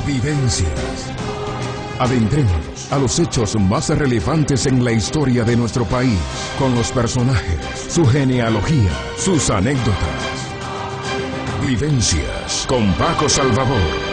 Vivencias. Adentrémonos a los hechos más relevantes en la historia de nuestro país, con los personajes, su genealogía, sus anécdotas. Vivencias con Paco Salvador.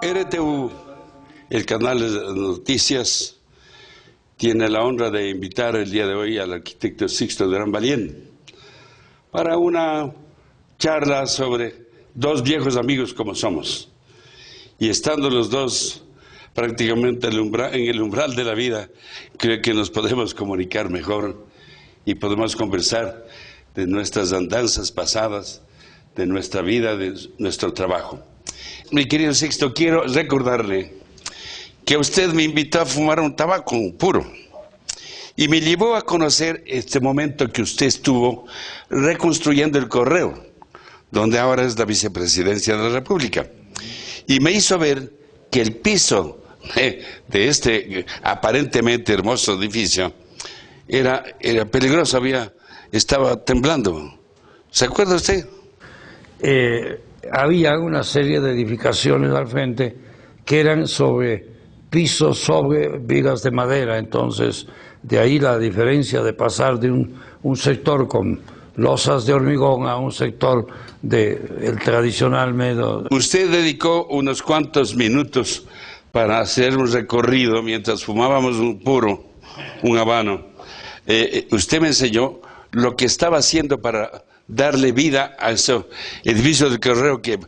RTV, el canal de noticias, tiene la honra de invitar el día de hoy al arquitecto Sixto Durán Ballén para una charla sobre dos viejos amigos como somos. Y estando los dos prácticamente en el umbral de la vida, creo que nos podemos comunicar mejor y podemos conversar de nuestras andanzas pasadas, de nuestra vida, de nuestro trabajo. Mi querido Sixto, quiero recordarle que usted me invitó a fumar un tabaco puro y me llevó a conocer este momento que usted estuvo reconstruyendo el Correo, donde ahora es la vicepresidencia de la República, y me hizo ver que el piso de este aparentemente hermoso edificio era peligroso, estaba temblando. ¿Se acuerda usted? Había una serie de edificaciones al frente que eran sobre pisos, sobre vigas de madera, entonces de ahí la diferencia de pasar de un sector con losas de hormigón a un sector del tradicional medio. Usted dedicó unos cuantos minutos para hacer un recorrido mientras fumábamos un puro, un habano. Usted me enseñó lo que estaba haciendo para darle vida a ese edificio del Correo que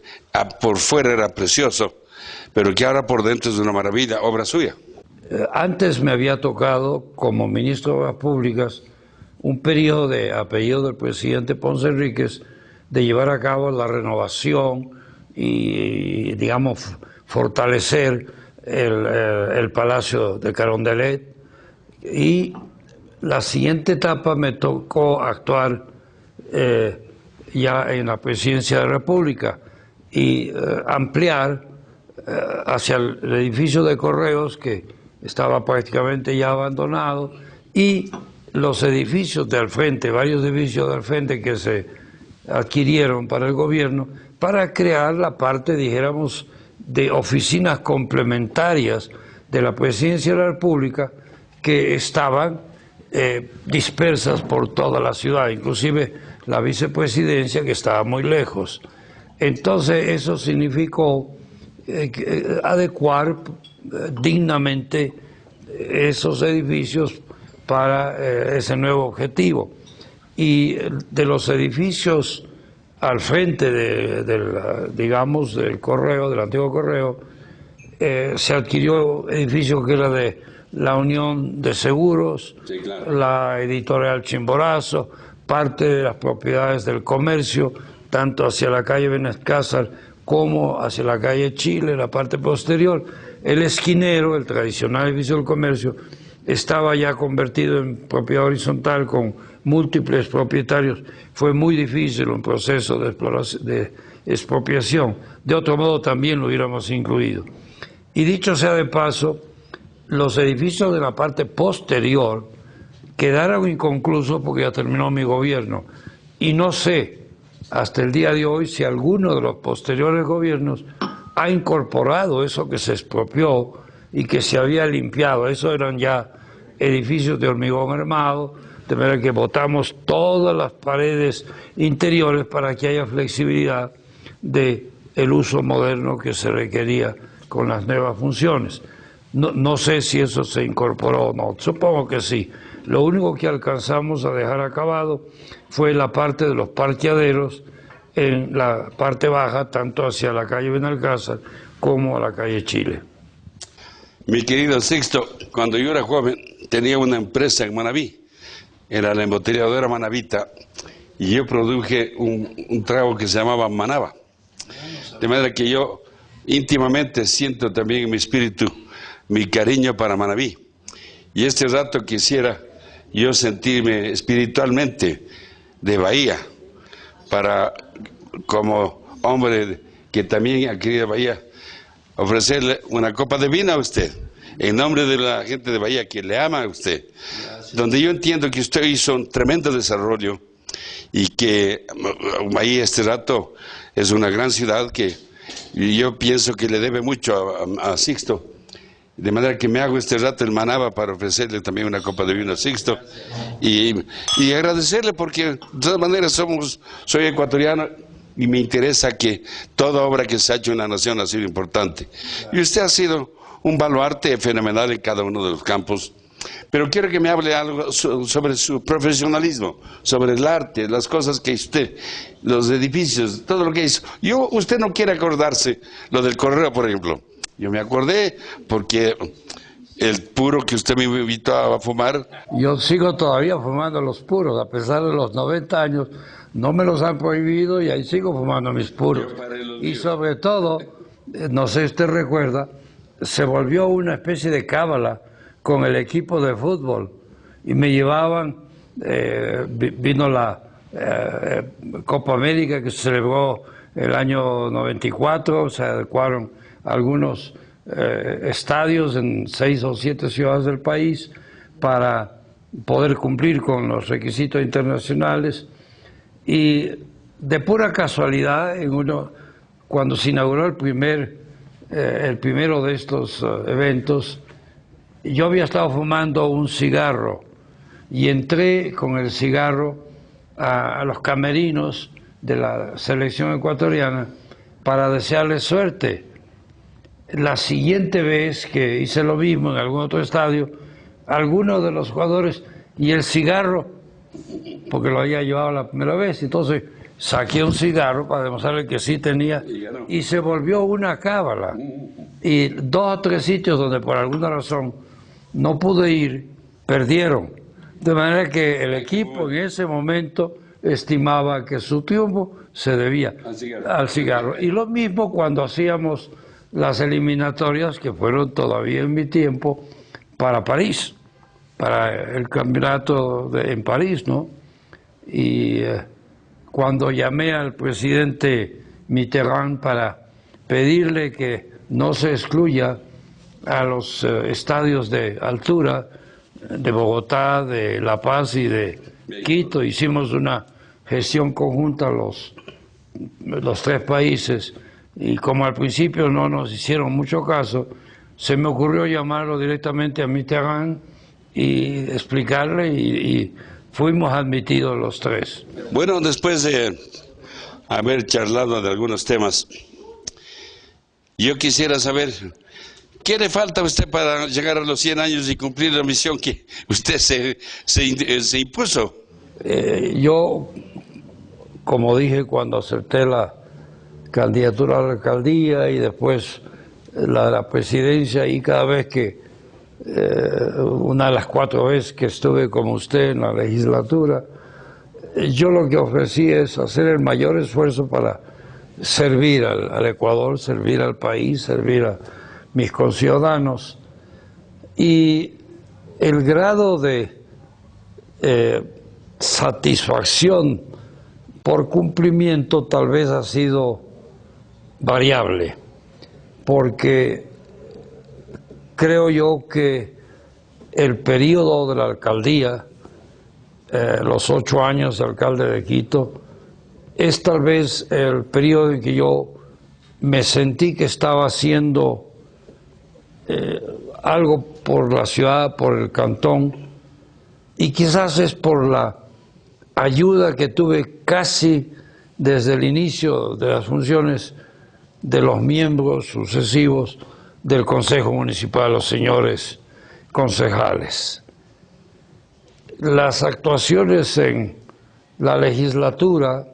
por fuera era precioso, pero que ahora por dentro es una maravilla, obra suya. Antes me había tocado, como ministro de Obras Públicas, un periodo de apellido del presidente Ponce Enríquez, de llevar a cabo la renovación y, digamos, fortalecer el Palacio de Carondelet. Y la siguiente etapa me tocó actuar ya en la presidencia de la República y ampliar hacia el edificio de Correos, que estaba prácticamente ya abandonado, y los edificios de al frente, varios edificios de al frente que se adquirieron para el gobierno, para crear la parte, dijéramos, de oficinas complementarias de la presidencia de la República que estaban dispersas por toda la ciudad, inclusive la vicepresidencia, que estaba muy lejos. Entonces eso significó adecuar dignamente esos edificios para ese nuevo objetivo. Y de los edificios al frente digamos, del correo, del antiguo correo, se adquirió edificio que era de la Unión de Seguros, sí, claro, la editorial Chimborazo, parte de las propiedades del comercio, tanto hacia la calle Benalcázar como hacia la calle Chile, la parte posterior. El esquinero, el tradicional edificio del comercio, estaba ya convertido en propiedad horizontal con múltiples propietarios. Fue muy difícil un proceso de expropiación. De otro modo también lo hubiéramos incluido. Y dicho sea de paso, los edificios de la parte posterior quedaron inconclusos porque ya terminó mi gobierno. Y no sé, hasta el día de hoy, si alguno de los posteriores gobiernos ha incorporado eso que se expropió y que se había limpiado. Eso eran ya edificios de hormigón armado, de manera que botamos todas las paredes interiores para que haya flexibilidad del uso moderno que se requería con las nuevas funciones. No sé si eso se incorporó o no, supongo que sí. Lo único que alcanzamos a dejar acabado fue la parte de los parqueaderos en la parte baja, tanto hacia la calle Benalcázar como a la calle Chile. Mi querido Sixto, cuando yo era joven tenía una empresa en Manabí, era la embotelladora Manavita, y yo produje un trago que se llamaba Manaba. De manera que yo íntimamente siento también en mi espíritu mi cariño para Manabí. Y este rato quisiera yo sentirme espiritualmente de Bahía, para, como hombre que también ha querido Bahía, ofrecerle una copa de vino a usted, en nombre de la gente de Bahía que le ama a usted. Gracias. Donde yo entiendo que usted hizo un tremendo desarrollo y que Bahía este rato es una gran ciudad que yo pienso que le debe mucho a Sixto. De manera que me hago este rato el Manaba para ofrecerle también una copa de vino a Sixto y agradecerle porque de todas maneras soy ecuatoriano y me interesa que toda obra que se ha hecho en la nación ha sido importante. Y usted ha sido un baluarte fenomenal en cada uno de los campos. Pero quiero que me hable algo sobre su profesionalismo, sobre el arte, las cosas que usted, los edificios, todo lo que hizo. Usted no quiere acordarse lo del correo, por ejemplo. Yo me acordé porque el puro que usted me invitó a fumar. Yo sigo todavía fumando los puros, a pesar de los 90 años, no me los han prohibido y ahí sigo fumando mis puros. Y sobre todo, no sé si usted recuerda, se volvió una especie de cábala con el equipo de fútbol y me llevaban, vino la Copa América que se celebró el año 94, se adecuaron algunos estadios en 6 o 7 ciudades del país para poder cumplir con los requisitos internacionales y de pura casualidad cuando se inauguró el primero de estos eventos, yo había estado fumando un cigarro y entré con el cigarro a los camerinos de la selección ecuatoriana para desearles suerte. La siguiente vez que hice lo mismo en algún otro estadio, algunos de los jugadores y el cigarro, porque lo había llevado la primera vez, entonces saqué un cigarro para demostrarle que sí tenía y se volvió una cábala. Y 2 o 3 sitios donde por alguna razón no pude ir, perdieron. De manera que el equipo en ese momento estimaba que su triunfo se debía al cigarro. Y lo mismo cuando hacíamos las eliminatorias, que fueron todavía en mi tiempo, para París, para el campeonato en París, ¿no? Y cuando llamé al presidente Mitterrand para pedirle que no se excluya a los estadios de altura de Bogotá, de La Paz y de Quito, hicimos una gestión conjunta los 3 países, y como al principio no nos hicieron mucho caso, se me ocurrió llamarlo directamente a Mitterrand y explicarle, y fuimos admitidos los 3. Bueno, después de haber charlado de algunos temas, yo quisiera saber ¿Qué le falta a usted para llegar a los 100 años y cumplir la misión que usted se impuso? Yo, como dije cuando acepté la candidatura a la alcaldía y después la presidencia, y cada vez que, una de las 4 veces que estuve como usted en la legislatura, yo lo que ofrecí es hacer el mayor esfuerzo para servir al Ecuador, servir al país, servir a mis conciudadanos, y el grado de satisfacción por cumplimiento tal vez ha sido variable, porque creo yo que el periodo de la alcaldía, los 8 años de alcalde de Quito, es tal vez el periodo en que yo me sentí que estaba haciendo algo por la ciudad, por el cantón, y quizás es por la ayuda que tuve casi desde el inicio de las funciones de los miembros sucesivos del Consejo Municipal, los señores concejales. Las actuaciones en la legislatura,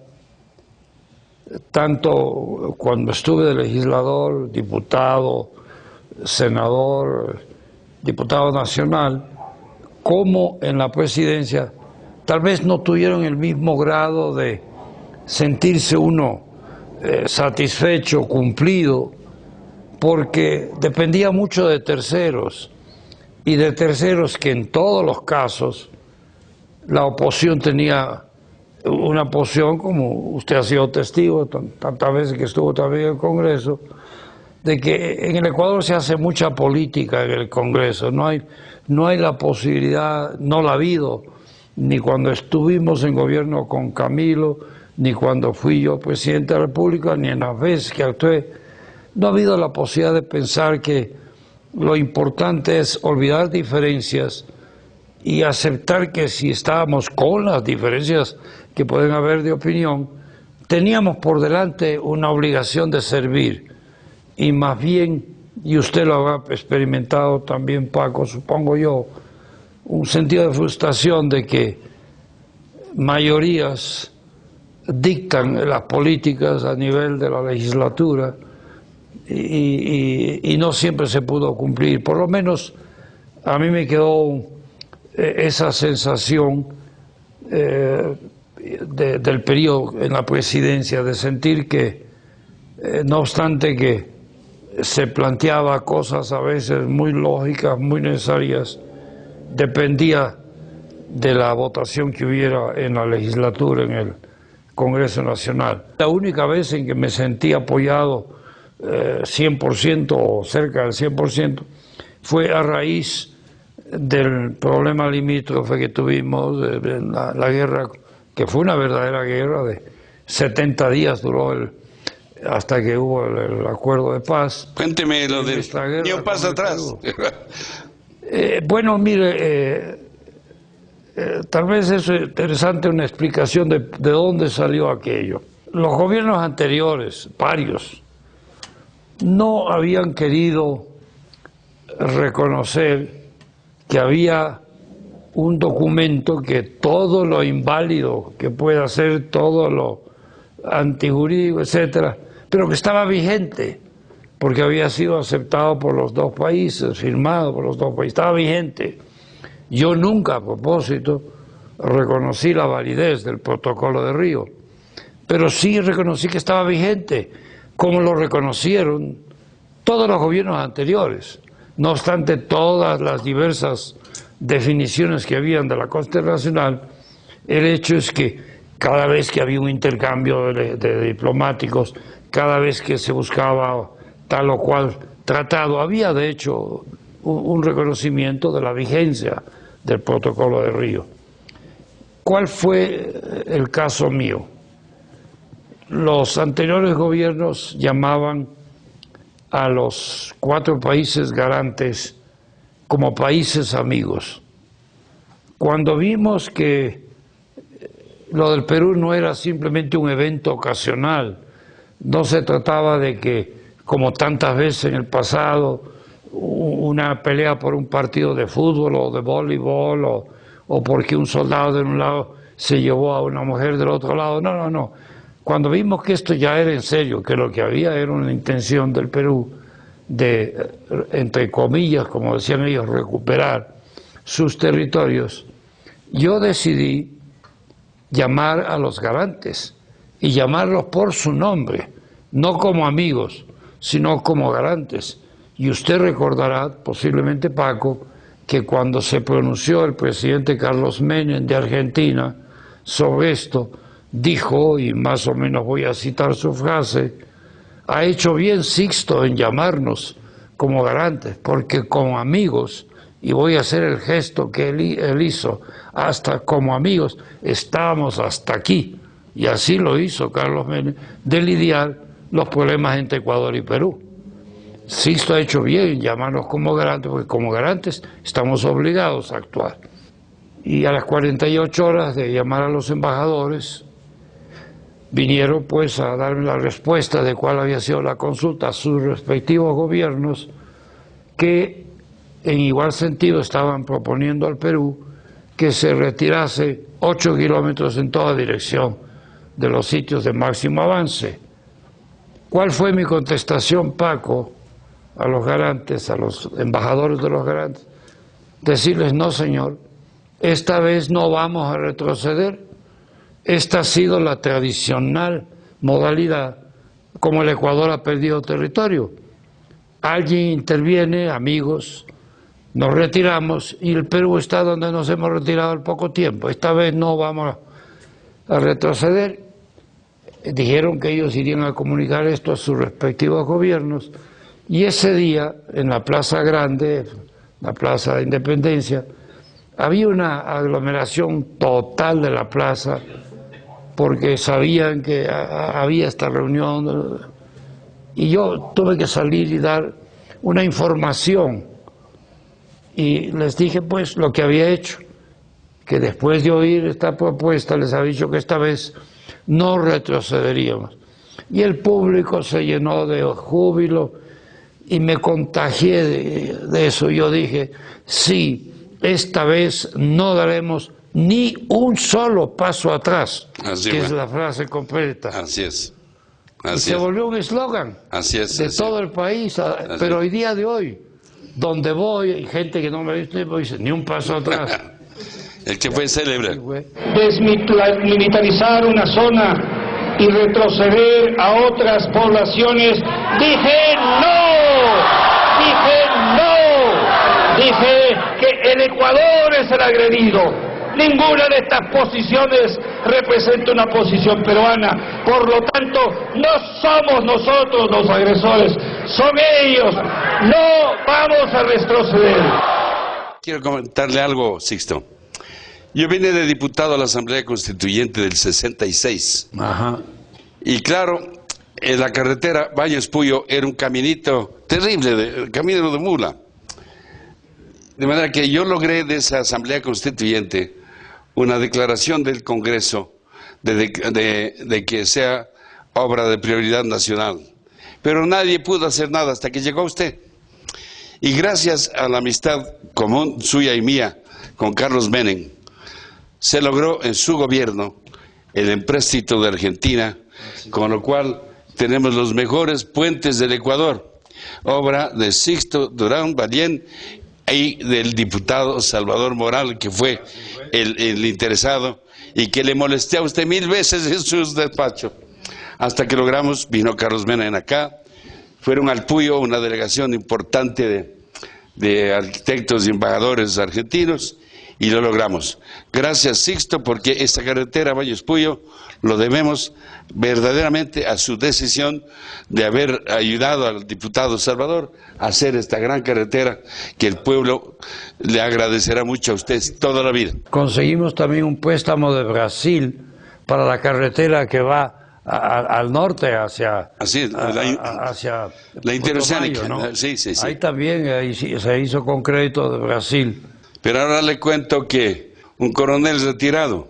tanto cuando estuve de legislador, diputado, senador, diputado nacional, como en la presidencia, tal vez no tuvieron el mismo grado de sentirse uno satisfecho, cumplido, porque dependía mucho de terceros, y de terceros que en todos los casos la oposición tenía una posición, como usted ha sido testigo tantas veces que estuvo también en el Congreso, de que en el Ecuador se hace mucha política en el Congreso, no hay la posibilidad, no la ha habido, ni cuando estuvimos en gobierno con Camilo, ni cuando fui yo presidente de la República, ni en las veces que actué, no ha habido la posibilidad de pensar que lo importante es olvidar diferencias y aceptar que si estábamos con las diferencias que pueden haber de opinión, teníamos por delante una obligación de servir, y más bien, y usted lo habrá experimentado también, Paco, supongo yo, un sentido de frustración de que mayorías dictan las políticas a nivel de la legislatura y no siempre se pudo cumplir. Por lo menos a mí me quedó esa sensación del periodo en la presidencia, de sentir que no obstante que se planteaba cosas a veces muy lógicas, muy necesarias, dependía de la votación que hubiera en la legislatura, en el Congreso Nacional. La única vez en que me sentí apoyado 100% o cerca del 100% fue a raíz del problema limítrofe que tuvimos, la guerra, que fue una verdadera guerra de 70 días duró hasta que hubo el acuerdo de paz. Cuénteme lo de ni un paso atrás. Bueno, mire, tal vez es interesante una explicación de dónde salió aquello. Los gobiernos anteriores, varios, no habían querido reconocer que había un documento que todo lo inválido que pueda ser, todo lo antijurídico, etcétera, pero que estaba vigente, porque había sido aceptado por los 2 países, firmado por los 2 países, estaba vigente. Yo nunca, a propósito, reconocí la validez del Protocolo de Río, pero sí reconocí que estaba vigente, como lo reconocieron todos los gobiernos anteriores. No obstante todas las diversas definiciones que habían de la Constitución Nacional, el hecho es que cada vez que había un intercambio de diplomáticos, cada vez que se buscaba tal o cual tratado, había de hecho un reconocimiento de la vigencia del Protocolo de Río. ¿Cuál fue el caso mío? Los anteriores gobiernos llamaban a los 4 países garantes como países amigos. Cuando vimos que lo del Perú no era simplemente un evento ocasional, no se trataba de que, como tantas veces en el pasado, una pelea por un partido de fútbol o de voleibol o porque un soldado de un lado se llevó a una mujer del otro lado. No, no, no. Cuando vimos que esto ya era en serio, que lo que había era una intención del Perú de, entre comillas, como decían ellos, recuperar sus territorios, yo decidí llamar a los garantes y llamarlos por su nombre, no como amigos, sino como garantes. Y usted recordará, posiblemente Paco, que cuando se pronunció el presidente Carlos Menem de Argentina sobre esto, dijo, y más o menos voy a citar su frase: ha hecho bien Sixto en llamarnos como garantes, porque como amigos, y voy a hacer el gesto que él hizo, hasta como amigos, estábamos hasta aquí, y así lo hizo Carlos Menem, de lidiar los problemas entre Ecuador y Perú. Sixto ha hecho bien en llamarnos como garantes, porque como garantes estamos obligados a actuar. Y a las 48 horas de llamar a los embajadores, vinieron pues a darme la respuesta de cuál había sido la consulta a sus respectivos gobiernos, que en igual sentido estaban proponiendo al Perú que se retirase 8 kilómetros en toda dirección de los sitios de máximo avance. ¿Cuál fue mi contestación, Paco, a los garantes, a los embajadores de los garantes? Decirles: no, señor, esta vez no vamos a retroceder. Esta ha sido la tradicional modalidad como el Ecuador ha perdido territorio. Alguien interviene, amigos, nos retiramos y el Perú está donde nos hemos retirado al poco tiempo. Esta vez no vamos a retroceder. Dijeron que ellos irían a comunicar esto a sus respectivos gobiernos, y ese día en la Plaza Grande, la Plaza de Independencia, había una aglomeración total de la plaza, porque sabían que había esta reunión, y yo tuve que salir y dar una información, y les dije pues lo que había hecho, que después de oír esta propuesta les había dicho que esta vez no retrocederíamos. Y el público se llenó de júbilo y me contagié de eso. Yo dije: sí, esta vez no daremos ni un solo paso atrás, así que fue. es la frase completa. Así es. Y Así se es. volvió un eslogan de Así todo es. el país. Pero hoy día de hoy, donde voy, hay gente que no me dice ni un paso atrás. El que fue célebre. Desmilitarizar una zona y retroceder a otras poblaciones. Dije no, dije que el Ecuador es el agredido. Ninguna de estas posiciones representa una posición peruana. Por lo tanto, no somos nosotros los agresores, son ellos. No vamos a retroceder. Quiero comentarle algo, Sixto. Yo vine de diputado a la Asamblea Constituyente del 66. Ajá. Y claro, en la carretera Baños-Puyo era un caminito terrible, camino de mula. De manera que yo logré de esa Asamblea Constituyente una declaración del Congreso de que sea obra de prioridad nacional. Pero nadie pudo hacer nada hasta que llegó usted. Y gracias a la amistad común suya y mía con Carlos Menem, se logró en su gobierno el empréstito de Argentina, con lo cual tenemos los mejores puentes del Ecuador, obra de Sixto Durán Ballén y del diputado Salvador Moral, que fue el interesado y que le molesté a usted 1000 veces en sus despachos, hasta que logramos, vino Carlos Menem acá, fueron al Puyo una delegación importante de arquitectos y embajadores argentinos, y lo logramos. Gracias, Sixto, porque esta carretera Baños-Puyo lo debemos verdaderamente a su decisión de haber ayudado al diputado Salvador a hacer esta gran carretera que el pueblo le agradecerá mucho a usted toda la vida. Conseguimos también un préstamo de Brasil para la carretera que va al norte hacia la interoceánica, ¿no? Sí. Ahí también se hizo con crédito de Brasil. Pero ahora le cuento que un coronel retirado,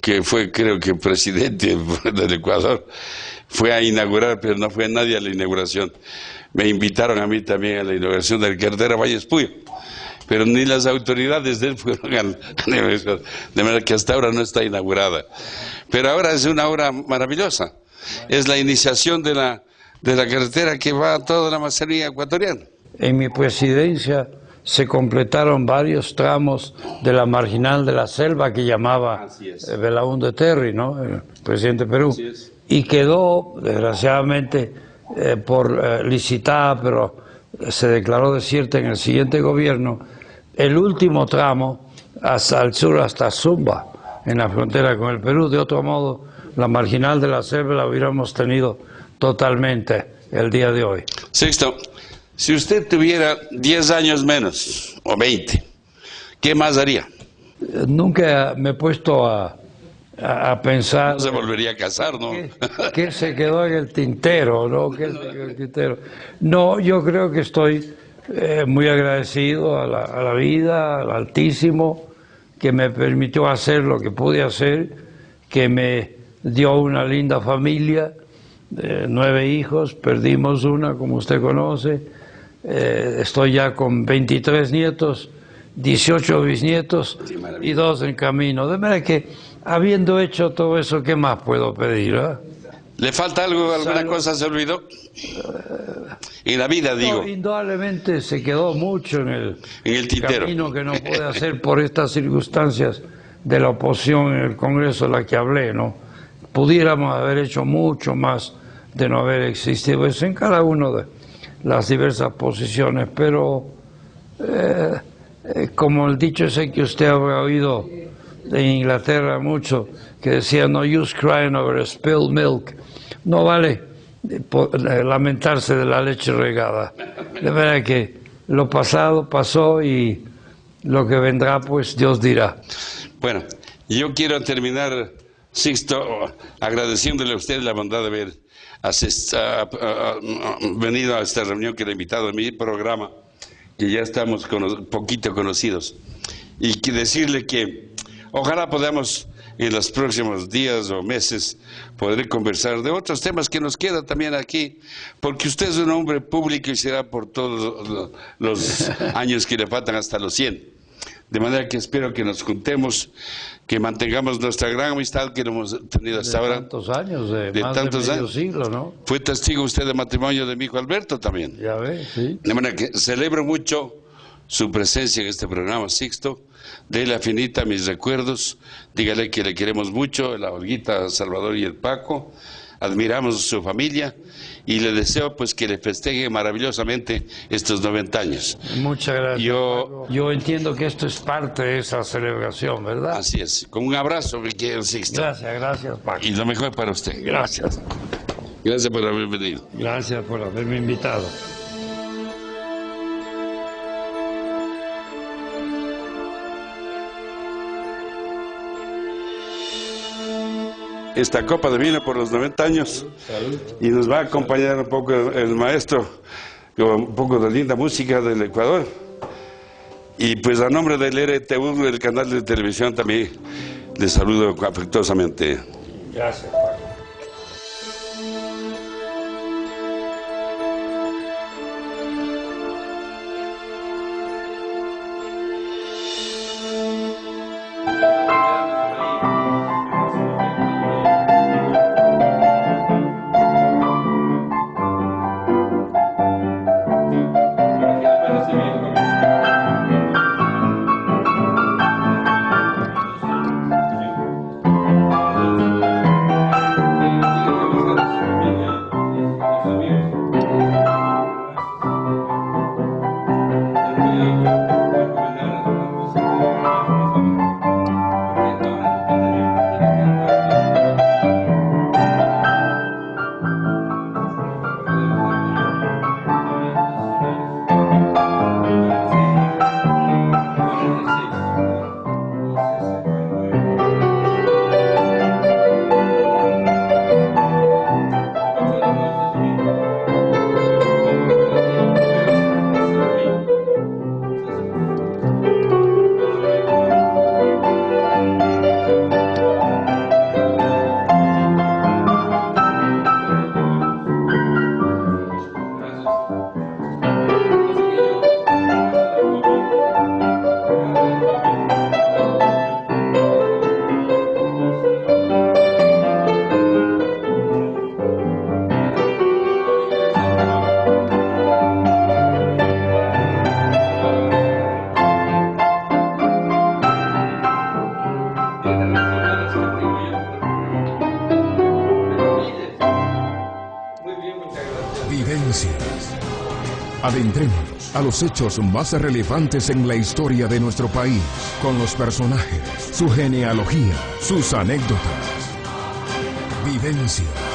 que fue creo que presidente del Ecuador, fue a inaugurar, pero no fue nadie a la inauguración. me invitaron a mí también a la inauguración de la carretera Valles Puyo, pero ni las autoridades de él fueron a la inauguración, de manera que hasta ahora no está inaugurada. Pero ahora es una obra maravillosa, es la iniciación de la carretera que va a toda la Amazonía ecuatoriana. En mi presidencia se completaron varios tramos de la marginal de la selva que llamaba Belaúnde Terry, ¿no? El presidente de Perú. Y quedó, desgraciadamente, por licitada, pero se declaró desierta en el siguiente gobierno, el último tramo hasta el sur, hasta Zumba, en la frontera con el Perú. De otro modo, la marginal de la selva la hubiéramos tenido totalmente el día de hoy. Sixto, si usted tuviera 10 años menos, o 20, ¿qué más haría? Nunca me he puesto a pensar... No se volvería a casar, ¿no? ¿Qué se quedó en el tintero, no? ¿Qué se quedó en el tintero? No, yo creo que estoy muy agradecido a la vida, al Altísimo, que me permitió hacer lo que pude hacer, que me dio una linda familia, 9 hijos, perdimos una, como usted conoce. Estoy ya con 23 nietos, 18 bisnietos y 2 en camino. De manera que, habiendo hecho todo eso, ¿qué más puedo pedir? ¿Le falta algo? ¿Alguna cosa se olvidó? En la vida, digo. No, indudablemente se quedó mucho en el tintero. Camino que no puede hacer por estas circunstancias de la oposición en el Congreso de la que hablé, ¿no? Pudiéramos haber hecho mucho más de no haber existido eso en cada uno de las diversas posiciones, pero como el dicho ese que usted habrá oído en Inglaterra mucho, que decía no use crying over spilled milk, no vale lamentarse de la leche regada. De verdad que lo pasado pasó y lo que vendrá pues Dios dirá. Bueno, yo quiero terminar, Sixto, agradeciéndole a usted la bondad de haber venido a esta reunión que le he invitado a mi programa, que ya estamos poquito conocidos, y que decirle que ojalá podamos en los próximos días o meses poder conversar de otros temas que nos quedan también aquí, porque usted es un hombre público y será por todos los años que le faltan hasta los 100. De manera que espero que nos juntemos, que mantengamos nuestra gran amistad que hemos tenido hasta ahora. Tantos años, de más tantos de medio años. siglo, ¿no? Fue testigo usted del matrimonio de mi hijo Alberto también. Ya ve, sí. De manera que celebro mucho su presencia en este programa, Sixto. Dele afinita mis recuerdos, dígale que le queremos mucho, la Olguita, Salvador y el Paco, admiramos su familia y le deseo pues que le festeje maravillosamente estos 90 años. Muchas gracias. Yo entiendo que esto es parte de esa celebración, ¿verdad? Así es, con un abrazo, mi querido Sixto. Gracias, Paco. Y lo mejor para usted. Gracias. Gracias por haber venido. Gracias por haberme invitado. Esta copa de vino por los 90 años. Salud. Y nos va a acompañar un poco el maestro con un poco de linda música del Ecuador. Y pues a nombre del RTV, el canal de televisión, también les saludo afectuosamente. Gracias, Paco. Vivencias. Adentrémonos a los hechos más relevantes en la historia de nuestro país, con los personajes, su genealogía, sus anécdotas. Vivencias.